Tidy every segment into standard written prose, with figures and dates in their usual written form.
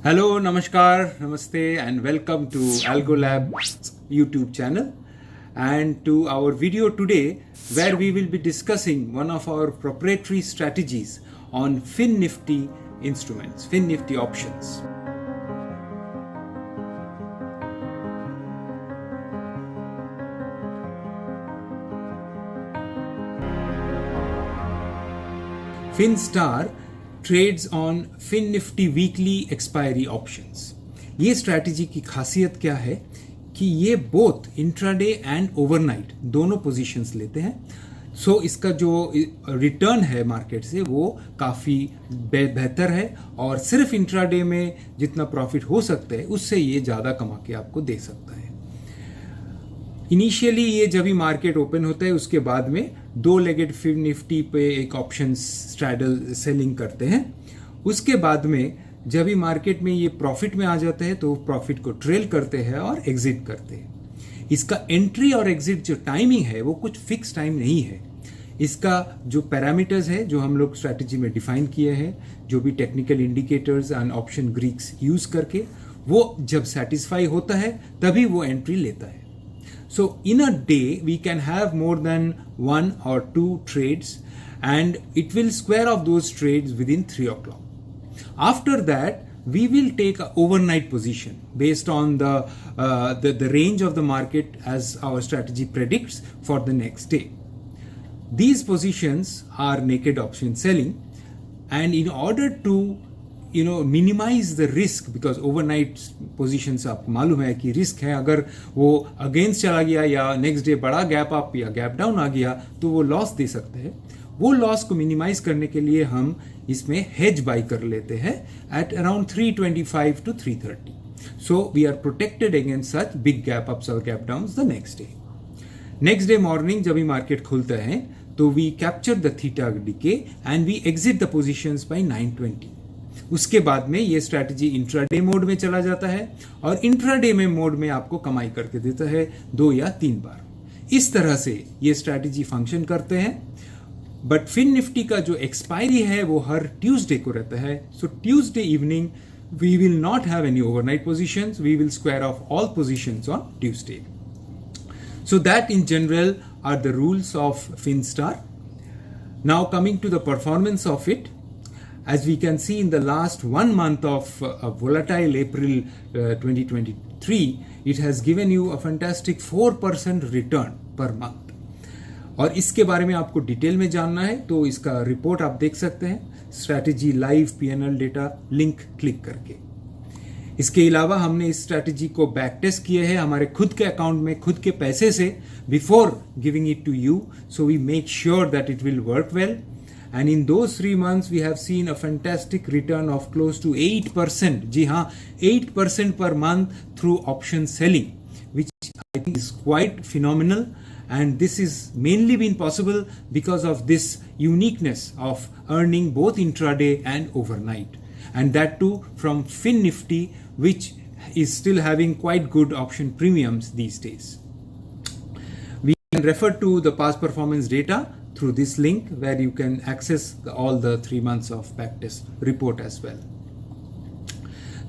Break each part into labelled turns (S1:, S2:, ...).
S1: Hello, Namaskar, Namaste, and welcome to AlgoLab's YouTube channel and to our video today where we will be discussing one of our proprietary strategies on FinNifty instruments, FinNifty options. FinStar trades on FinNifty weekly expiry options. ये strategy की खासियत क्या है कि ये both intraday and overnight दोनों positions लेते हैं। सो इसका जो रिटर्न है मार्केट से वो काफ़ी बेहतर है और सिर्फ इंट्राडे में जितना प्रॉफिट हो सकता है उससे ये ज़्यादा कमा के आपको दे सकता है। इनिशियली ये जब भी मार्केट ओपन होता है उसके बाद में दो लेगेड FinNifty पे एक ऑप्शन स्ट्रैडल सेलिंग करते हैं। उसके बाद में जब भी मार्केट में ये प्रॉफिट में आ जाते हैं तो प्रॉफिट को ट्रेल करते हैं और एग्जिट करते हैं। इसका एंट्री और एग्जिट जो टाइमिंग है वो कुछ फिक्स टाइम नहीं है। इसका जो पैरामीटर्स है जो हम लोग स्ट्रैटेजी में डिफाइन किए हैं, जो भी technical indicators and option Greeks use करके, वो जब सेटिस्फाई होता है तभी वो एंट्री लेता है। So in a day, we can have more than 1 or 2 trades and it will square off those trades within 3 o'clock. After that, we will take an overnight position based on the range of the market as our strategy predicts for the next day. These positions are naked option selling, and in order to minimise the risk, because overnight positions आपको मालूम है कि risk है, अगर वो against चला गया या नेक्स्ट डे बड़ा गैप अप या गैप डाउन आ गया तो वो लॉस दे सकते हैं। वो लॉस को मिनिमाइज करने के लिए हम इसमें हेज बाई कर लेते हैं at around 325 to 330। So we are protected against such big gap ups और gap down the next day morning जब भी मार्केट खुलता है तो we capture the theta decay and we exit the positions by 920। उसके बाद में ये स्ट्रैटेजी इंट्राडे मोड में चला जाता है और इंट्राडे में मोड में आपको कमाई करके देता है 2 या 3 बार। इस तरह से ये स्ट्रैटेजी फंक्शन करते हैं। बट FinNifty का जो एक्सपायरी है वो हर ट्यूसडे को रहता है। So Tuesday evening we will not have any overnight positions, we will square off all positions on Tuesday. So that in general are the rules of FinStar। Now coming to the performance of it, as we can see in the last 1 month of a volatile April 2023, it has given you a fantastic 4% return per month. और इसके बारे में आपको detail में जानना है तो इसका रिपोर्ट आप देख सकते हैं strategy live PNL data link click करके। इसके अलावा हमने इस स्ट्रैटेजी को बैक टेस्ट किए हैं हमारे खुद के अकाउंट में खुद के पैसे से before giving it to you, so we make sure that it will work well. And in those 3 months, we have seen a fantastic return of close to 8%. जी हाँ, 8% per month through option selling, which I think is quite phenomenal. And this is mainly been possible because of this uniqueness of earning both intraday and overnight. And that too from FinNifty, which is still having quite good option premiums these days. We can refer to the past performance data through this link where you can access all the 3 months of backtest report as well.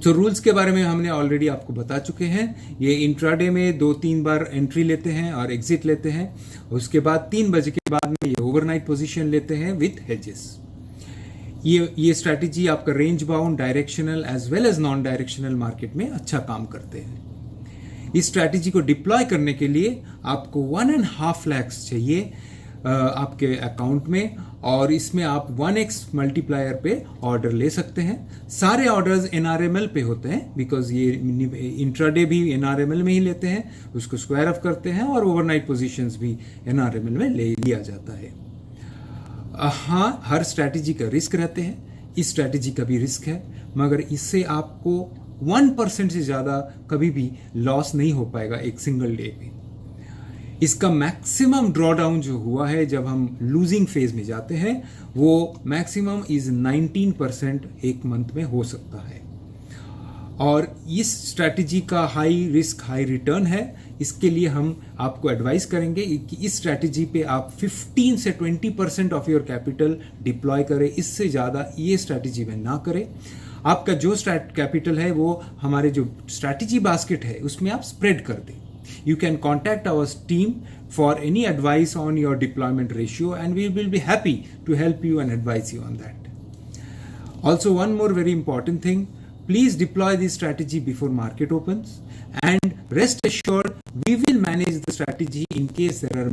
S1: So rules के बारे में हमने already आपको बता चुके हैं। ये intraday में 2-3 बार एंट्री लेते हैं और एग्जिट लेते हैं। उसके बाद 3 बजे के बाद में ये ओवरनाइट पोजीशन लेते हैं विथ हेजेस। ये स्ट्रैटेजी आपका range bound, directional as well as non directional market में अच्छा काम करते हैं। इस स्ट्रैटेजी को डिप्लॉय करने के लिए आपको 1.5 लाख चाहिए आपके अकाउंट में, और इसमें आप 1x मल्टीप्लायर पे ऑर्डर ले सकते हैं। सारे ऑर्डर्स NRML पे होते हैं बिकॉज ये इंट्राडे भी NRML में ही लेते हैं, उसको स्क्वायर ऑफ करते हैं और ओवरनाइट पोजीशंस भी NRML में ले लिया जाता है। हाँ, हर स्ट्रैटेजी का रिस्क रहते हैं, इस स्ट्रैटेजी का भी रिस्क है, मगर इससे आपको 1% से ज़्यादा कभी भी लॉस नहीं हो पाएगा एक सिंगल डे में। इसका मैक्सिमम ड्रॉडाउन जो हुआ है जब हम लूजिंग फेज में जाते हैं वो मैक्सिमम इज 19% एक मंथ में हो सकता है। और इस स्ट्रैटेजी का हाई रिस्क हाई रिटर्न है, इसके लिए हम आपको एडवाइस करेंगे कि इस स्ट्रैटेजी पे आप 15 से 20% ऑफ योर कैपिटल डिप्लॉय करें, इससे ज़्यादा ये स्ट्रैटेजी में ना करें। आपका जो कैपिटल है वो हमारे जो स्ट्रैटेजी बास्केट है उसमें आप स्प्रेड कर दें. You can contact our team for any advice on your deployment ratio, and we will be happy to help you and advise you on that. Also, one more very important thing, please deploy this strategy before market opens, and rest assured we will manage the strategy in case there are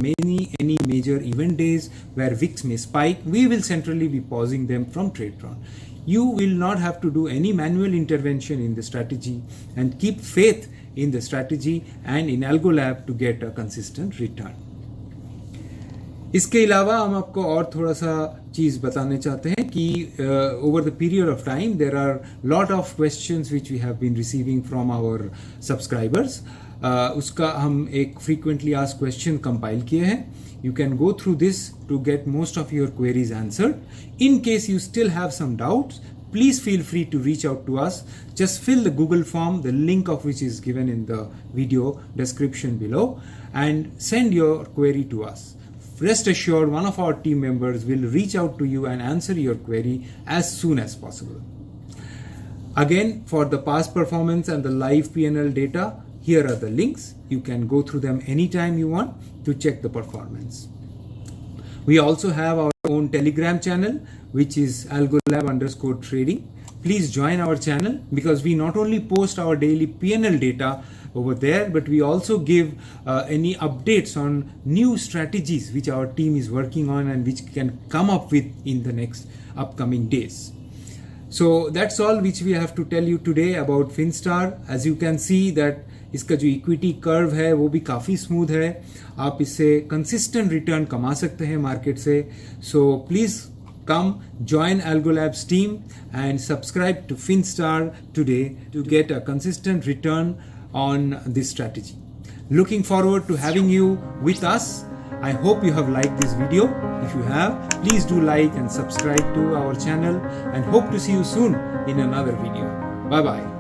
S1: any major event days where VIX may spike. We will centrally be pausing them from TradeTron. You will not have to do any manual intervention in the strategy, and keep faith in the strategy and in AlgoLab to get a consistent return. इसके अलावा हम आपको और थोड़ा सा चीज़ बताने चाहते हैं कि over the period of time there are lot of questions which we have been receiving from our subscribers. उसका हम एक frequently asked question compile किए हैं. You can go through this to get most of your queries answered. In case you still have some doubts, please feel free to reach out to us. Just fill the Google form, the link of which is given in the video description below, and send your query to us. Rest assured, one of our team members will reach out to you and answer your query as soon as possible. Again, for the past performance and the live P&L data, here are the links. You can go through them anytime you want to check the performance. We also have our own Telegram channel, which is AlgoLab_trading. Please join our channel because we not only post our daily P&L data over there, but we also give any updates on new strategies which our team is working on and which can come up with in the next upcoming days. So that's all which we have to tell you today about Finstar. As you can see that इसका जो equity curve है वो भी काफ़ी smooth है. आप इससे consistent return कमा सकते हैं मार्केट से. So please come join AlgoLab's team and subscribe to Finstar today to get a consistent return on this strategy. Looking forward to having you with us. I hope you have liked this video. If you have, please do like and subscribe to our channel, and hope to see you soon in another video. Bye bye.